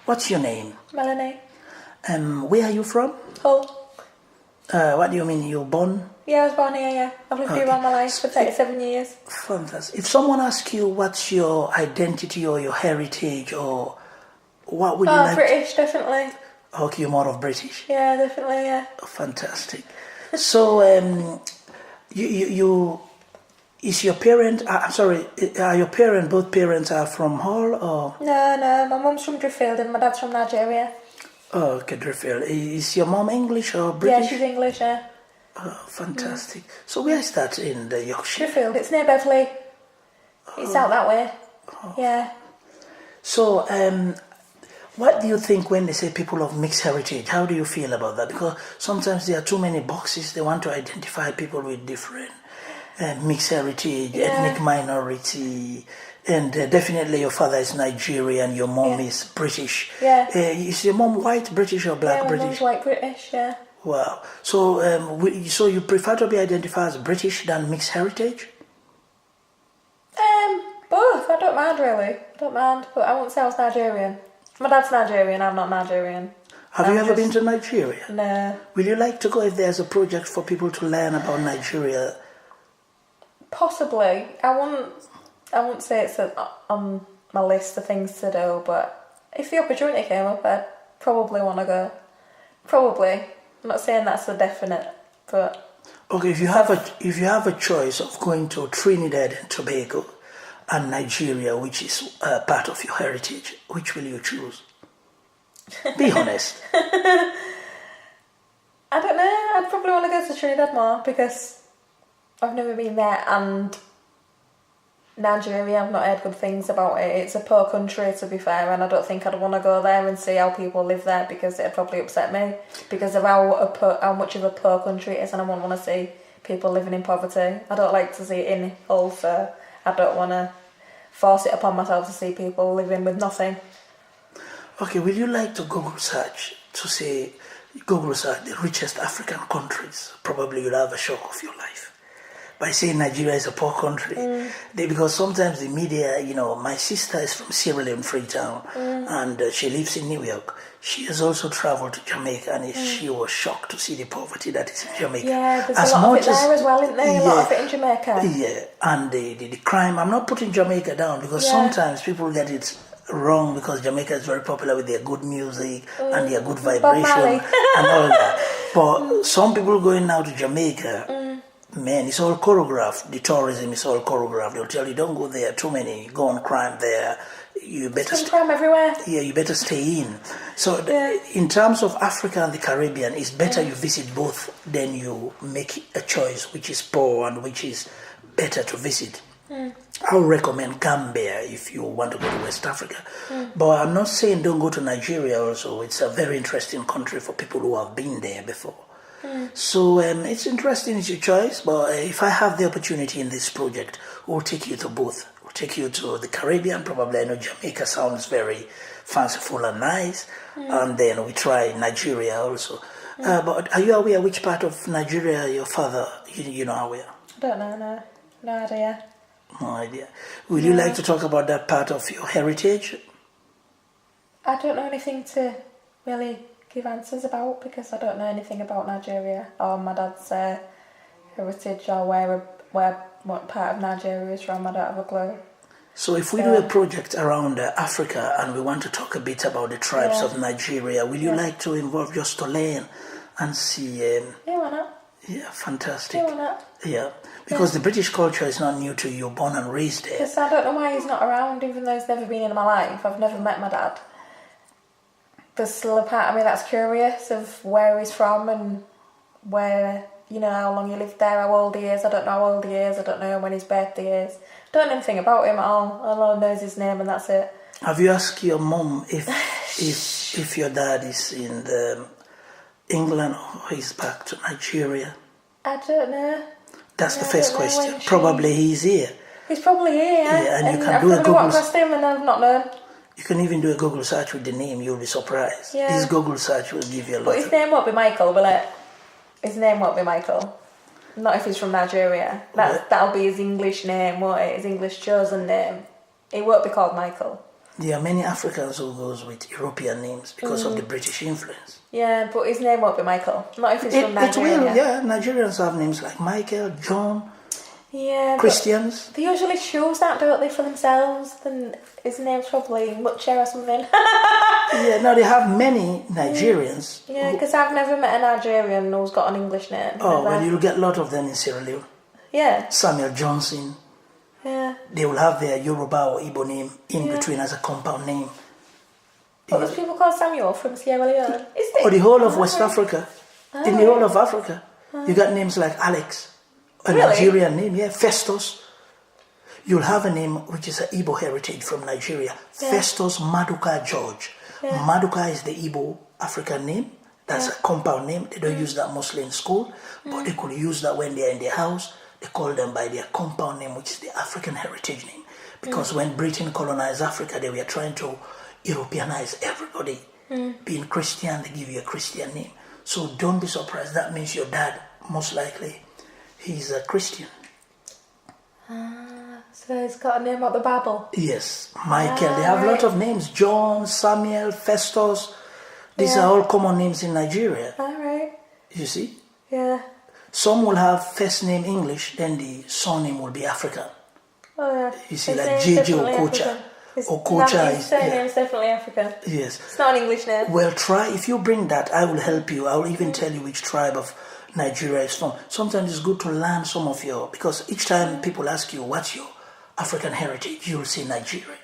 What's your name? Melanie. Where are you from? Hull. What do you mean, you were born? Yeah, I was born here, yeah. I've lived here all my life for 37 years. Fantastic. If someone asks you what's your identity or your heritage, or what would you like? British, definitely. Okay, you're more of British. Yeah, definitely, yeah. Fantastic. So, you is your parent? I'm sorry. Are your parent? Both parents are from Hull, or? No. My mum's from Driffield and my dad's from Nigeria. Oh, okay, Driffield. Is your mom English or British? Yeah, she's English, yeah. Oh, fantastic. So where is that in the Yorkshire? Driffield, it's near Beverley. It's out that way. Yeah. So, what do you think when they say people of mixed heritage? How do you feel about that? Because sometimes there are too many boxes. They want to identify people with different mixed heritage, ethnic minority, and definitely your father is Nigerian, your mom is British. Yeah. Is your mom white British or black my British? mum's white British, yeah. Wow. So, so you prefer to be identified as British than mixed heritage? Both. I don't mind really. I don't mind, but I won't say I was Nigerian. My dad's Nigerian, I'm not Nigerian. Have you ever been to Nigeria? No. Will you like to go if there's a project for people to learn about Nigeria? Possibly. I wouldn't say it's on my list of things to do, but if the opportunity came up, I'd probably want to go. Probably. I'm not saying that's a definite, but... Okay, if you have a choice of going to Trinidad and Tobago and Nigeria, which is part of your heritage, which will you choose? Be honest. I don't know. I'd probably want to go to Trinidad more because I've never been there, and Nigeria, I've not heard good things about it. It's a poor country, to be fair, and I don't think I'd want to go there and see how people live there because it'd probably upset me because of how much of a poor country it is, and I wouldn't want to see people living in poverty. I don't like to see it in Hull, so I don't want to force it upon myself to see people living with nothing. Okay, will you like to Google search the richest African countries? Probably you'll have a shock of your life. By saying Nigeria is a poor country. Because sometimes the media, my sister is from Sierra Leone, Freetown, and she lives in New York. She has also traveled to Jamaica, and she was shocked to see the poverty that is in Jamaica. Yeah, there's a lot of it there as well, isn't there? A lot of it in Jamaica. Yeah, and the crime, I'm not putting Jamaica down, because sometimes people get it wrong, because Jamaica is very popular with their good music and their good vibration and all that. But some people going now to Jamaica, man, it's all choreographed. The tourism is all choreographed. They'll tell you, don't go there, too many gun crime there. You better crime everywhere. Yeah, you better stay in. So in terms of Africa and the Caribbean, it's better you visit both than you make a choice which is poor and which is better to visit. I would recommend Gambia if you want to go to West Africa. But I'm not saying don't go to Nigeria also. It's a very interesting country for people who have been there before. So it's interesting, it's your choice, but if I have the opportunity in this project, we'll take you to both. We'll take you to the Caribbean, probably. I know Jamaica sounds very fanciful and nice, and then we try Nigeria also. But are you aware which part of Nigeria your father, you know aware? I don't know, no idea. No idea. Will you like to talk about that part of your heritage? I don't know anything to really give answers about because I don't know anything about Nigeria or my dad's heritage or what part of Nigeria is from. I don't have a clue. So if we do a project around Africa and we want to talk a bit about the tribes of Nigeria, will you like to involve just to learn and see? Yeah, why not? Yeah, fantastic. Yeah, why not? Yeah, because the British culture is not new to you. You're born and raised there. Because I don't know why he's not around, even though he's never been in my life. I've never met my dad. There's still a part of me that's curious of where he's from and where, how long he lived there, how old he is. I don't know how old he is. I don't know when his birthday is. I don't know anything about him at all. All I know is his name and that's it. Have you asked your mom if your dad is in England or he's back to Nigeria? I don't know. That's the first question. Probably he's here. He's probably here, yeah. And you can I've do a probably Google walked past him and I've not known. You can even do a Google search with the name. You'll be surprised. Yeah. This Google search will give you a lot. But his name won't be Michael, will it? His name won't be Michael. Not if he's from Nigeria. That'll be his English name, won't it? His English chosen name. It won't be called Michael. There are many Africans who goes with European names because of the British influence. Yeah, but his name won't be Michael. Not if he's from It Nigeria. will, yeah. Nigerians have names like Michael, John, Yeah, Christians. they usually choose that, don't they, for themselves? Then his name's probably Muche or something. Yeah, no, they have many Nigerians. Yeah, because I've never met a Nigerian who's got an English name. Oh, Never. well, you'll get a lot of them in Sierra Leone. Yeah, Samuel Johnson. yeah. They will have their Yoruba or Igbo name in between as a compound name. But there's people called Samuel from Sierra Leone. Is there? Or the whole of West Africa. In the whole of Africa. You got names like Alex, a Really? Nigerian name, yeah, Festus. You'll have a name which is an Igbo heritage from Nigeria. Yeah. Festus Maduka George. Yeah. Maduka is the Igbo African name. That's a compound name. They don't use that mostly in school, but they could use that when they're in their house. They call them by their compound name, which is the African heritage name. Because when Britain colonized Africa, they were trying to Europeanize everybody. Being Christian, they give you a Christian name. So don't be surprised. That means your dad, most likely, he's a Christian. So he's got a name out the Bible. Yes, Michael. They have a lot of names. John, Samuel, Festus. These are all common names in Nigeria. All right. You see? Yeah. Some will have first name English, then the surname will be African. Oh yeah. You see, His like name's JJ definitely Okocha. African. Okocha His is surname's definitely African. yes. It's not an English name. Well, try if you bring that, I will help you. I will even tell you which tribe of Nigeria is from. Sometimes it's good to learn some of your because each time people ask you what's your African heritage, you'll say Nigeria.